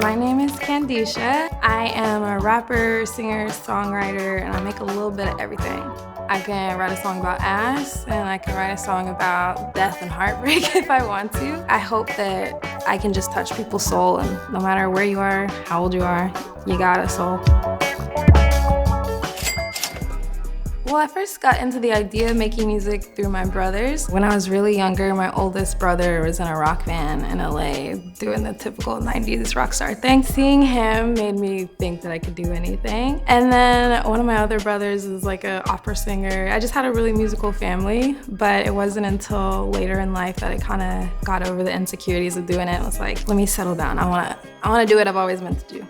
My name is Kandisha. I am a rapper, singer, songwriter, and I make a little bit of everything. I can write a song about ass, and I can write a song about death and heartbreak if I want to. I hope that I can just touch people's soul, and no matter where you are, how old you are, you got a soul. Well, I first got into the idea of making music through my brothers. When I was really younger, my oldest brother was in a rock band in LA doing the typical 90s rock star thing. Seeing him made me think that I could do anything. And then one of my other brothers is like an opera singer. I just had a really musical family, but it wasn't until later in life that I kind of got over the insecurities of doing it. I was like, let me settle down. I wanna do what I've always meant to do.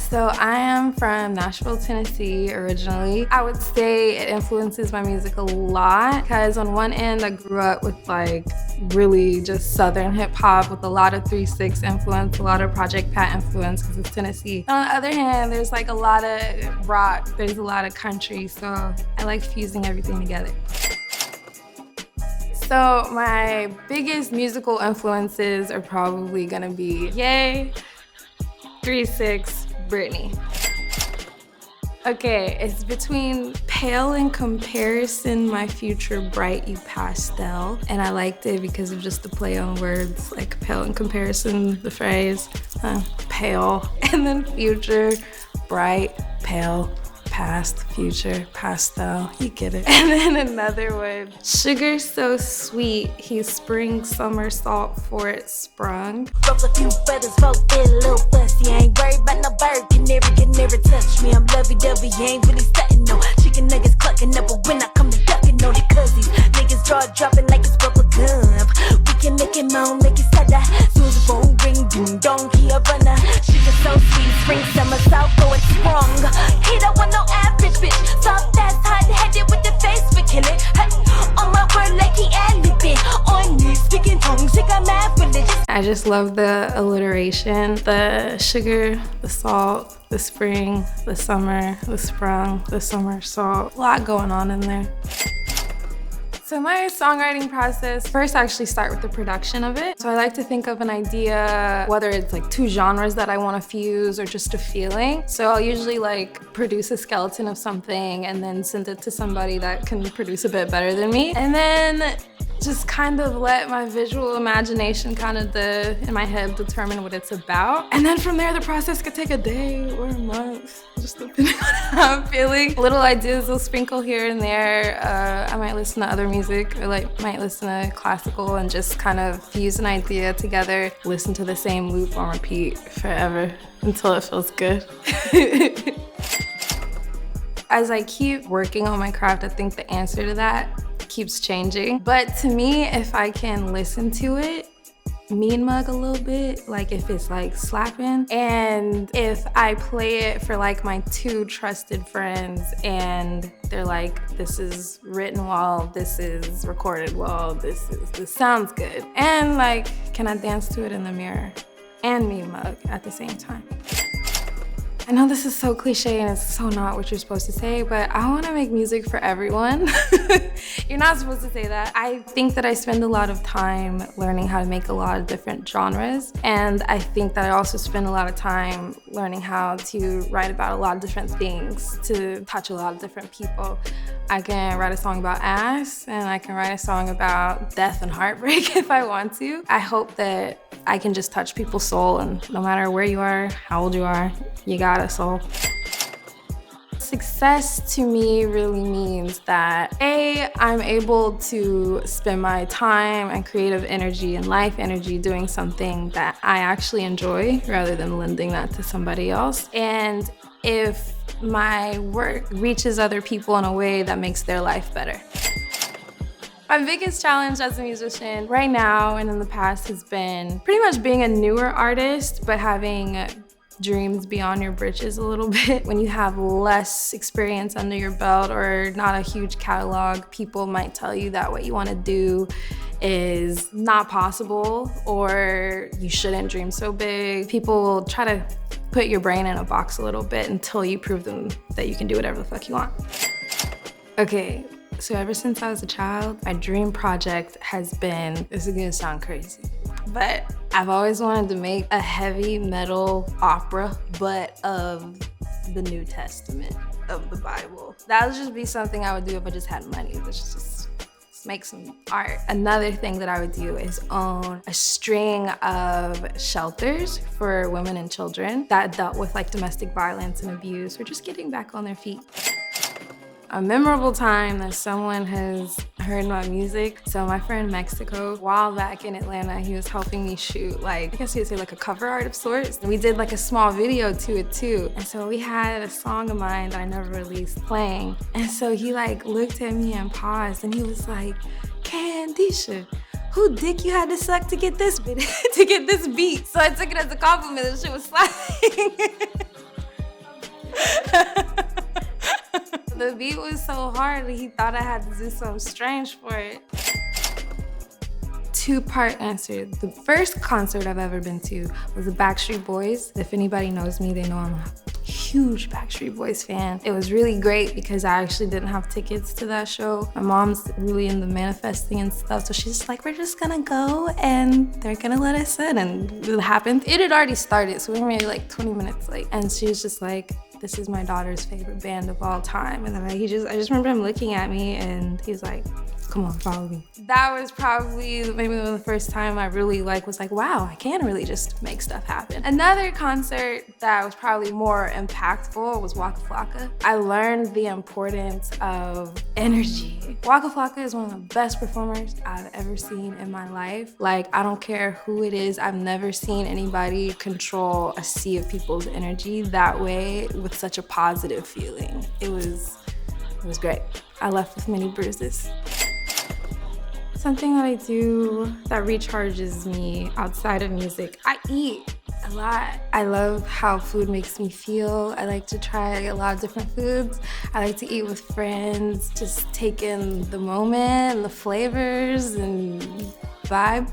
So I am from Nashville, Tennessee originally. I would say it influences my music a lot because on one end I grew up with like really just Southern hip hop with a lot of 3-6 influence, a lot of Project Pat influence because it's Tennessee. On the other hand, there's like a lot of rock, there's a lot of country, so I like fusing everything together. So my biggest musical influences are probably gonna be Ye, 3-6, Britney. Okay, it's between Pale in Comparison, My Future Bright, You Pastel. And I liked it because of just the play on words, like pale in comparison, the phrase, pale. And then future, bright, pale, past, future, pastel, you get it. And then another one, Sugar So Sweet, He's Spring Somersault for It Sprung. Broke a few brothers, both in a little fussy. I ain't worried about no bird, can never touch me. I'm lovey-dovey, ain't really stuntin', no. Chicken nuggets clucking up, but when I come to ducking, no, they cousins. Niggas draw dropping like it's bubble gum. We can make it moan, make it stutter. Soon as the phone ring, ding dong, he a runner. Sugar so sweet, spring somersault for it sprung. He don't want no average bitch, soft ass, hot-headed with the face for killing. Hey, on my word like he ad-libbing. On me, speaking tongues, he got mad religious. I just love the alliteration, the sugar, the salt, the spring, the summer, the sprung, the somersault. A lot going on in there. So my songwriting process, first I actually start with the production of it. So I like to think of an idea, whether it's like two genres that I want to fuse or just a feeling. So I'll usually like produce a skeleton of something and then send it to somebody that can produce a bit better than me. And then just kind of let my visual imagination kind of in my head determine what it's about. And then from there, the process could take a day or a month, just depending on how I'm feeling. Little ideas will sprinkle here and there. I might listen to other music or might listen to classical and just kind of fuse an idea together, listen to the same loop on repeat forever until it feels good. As I keep working on my craft, I think the answer to that keeps changing. But to me, if I can listen to it, mean mug a little bit, like if it's like slapping, and if I play it for like my two trusted friends and they're like, this is written well, this is recorded well, this sounds good. And like, can I dance to it in the mirror and mean mug at the same time? I know this is so cliche and it's so not what you're supposed to say, but I want to make music for everyone. You're not supposed to say that. I think that I spend a lot of time learning how to make a lot of different genres, and I think that I also spend a lot of time learning how to write about a lot of different things, to touch a lot of different people. I can write a song about ass, and I can write a song about death and heartbreak if I want to. I hope that I can just touch people's soul, and no matter where you are, how old you are, you got a soul. Success to me really means that A, I'm able to spend my time and creative energy and life energy doing something that I actually enjoy rather than lending that to somebody else. And if my work reaches other people in a way that makes their life better. My biggest challenge as a musician right now and in the past has been pretty much being a newer artist, but having dreams beyond your britches a little bit. When you have less experience under your belt or not a huge catalog, people might tell you that what you want to do is not possible or you shouldn't dream so big. People will try to put your brain in a box a little bit until you prove them that you can do whatever the fuck you want. Okay, so ever since I was a child, my dream project has been, this is gonna sound crazy, But I've always wanted to make a heavy metal opera, but of the New Testament, of the Bible. That would just be something I would do if I just had money. Let's make some art. Another thing that I would do is own a string of shelters for women and children that dealt with like domestic violence and abuse or just getting back on their feet. A memorable time that someone has heard my music. So my friend Mexico, while back in Atlanta, he was helping me shoot like, I guess you'd say like a cover art of sorts. And we did like a small video to it too. And so we had a song of mine that I never released playing. And so he like looked at me and paused and he was like, Kandisha, who dick you had to suck to get this bit, to get this beat? So I took it as a compliment that shit was slapping. The beat was so hard that he thought I had to do something strange for it. Two-part answer. The first concert I've ever been to was the Backstreet Boys. If anybody knows me, they know I'm a huge Backstreet Boys fan. It was really great because I actually didn't have tickets to that show. My mom's really into manifesting and stuff, so she's just like, we're just gonna go and they're gonna let us in, and it happened. It had already started, so we were maybe like 20 minutes late, and she was just like, this is my daughter's favorite band of all time. And then I just remember him looking at me and he was like, come on, follow me. That was probably maybe the first time I really was like, wow, I can really just make stuff happen. Another concert that was probably more impactful was Waka Flocka. I learned the importance of energy. Waka Flocka is one of the best performers I've ever seen in my life. Like, I don't care who it is, I've never seen anybody control a sea of people's energy that way with such a positive feeling. It was great. I left with many bruises. Something that I do that recharges me outside of music, I eat a lot. I love how food makes me feel. I like to try a lot of different foods. I like to eat with friends, just take in the moment, the flavors, and vibe.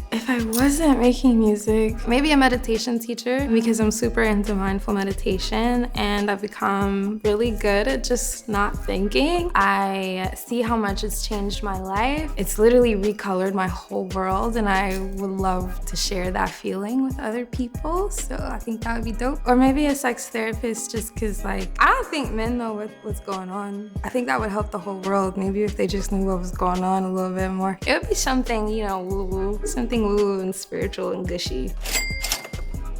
If I wasn't making music, maybe a meditation teacher, because I'm super into mindful meditation and I've become really good at just not thinking. I see how much it's changed my life. It's literally recolored my whole world, and I would love to share that feeling with other people. So I think that would be dope. Or maybe a sex therapist, just because I don't think men know what's going on. I think that would help the whole world. Maybe if they just knew what was going on a little bit more. It would be something, woo-woo, something woo and spiritual and gushy.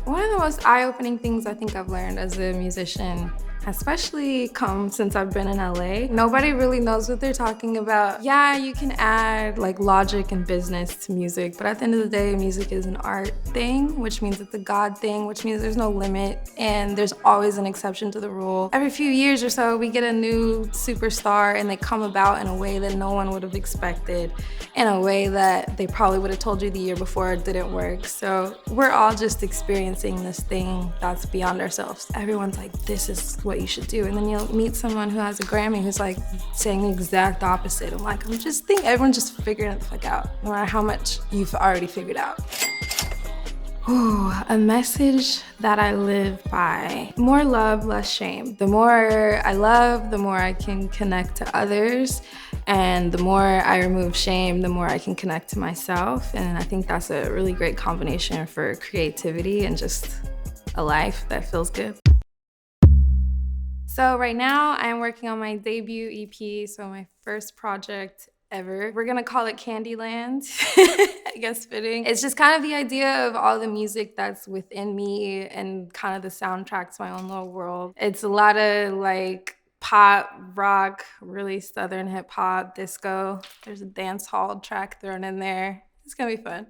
One of the most eye-opening things I think I've learned as a musician, especially come since I've been in LA, nobody really knows what they're talking about. Yeah, you can add logic and business to music, but at the end of the day, music is an art thing, which means it's a God thing, which means there's no limit and there's always an exception to the rule. Every few years or so, we get a new superstar and they come about in a way that no one would have expected, in a way that they probably would have told you the year before it didn't work. So we're all just experiencing this thing that's beyond ourselves. Everyone's like, this is what you should do. And then you'll meet someone who has a Grammy who's saying the exact opposite. Everyone's just figuring it the fuck out, no matter how much you've already figured out. Ooh, a message that I live by. More love, less shame. The more I love, the more I can connect to others. And the more I remove shame, the more I can connect to myself. And I think that's a really great combination for creativity and just a life that feels good. So right now I'm working on my debut EP, so my first project ever. We're gonna call it Candyland, I guess fitting. It's just kind of the idea of all the music that's within me and kind of the soundtrack to my own little world. It's a lot of pop, rock, really southern hip hop, disco. There's a dance hall track thrown in there. It's gonna be fun.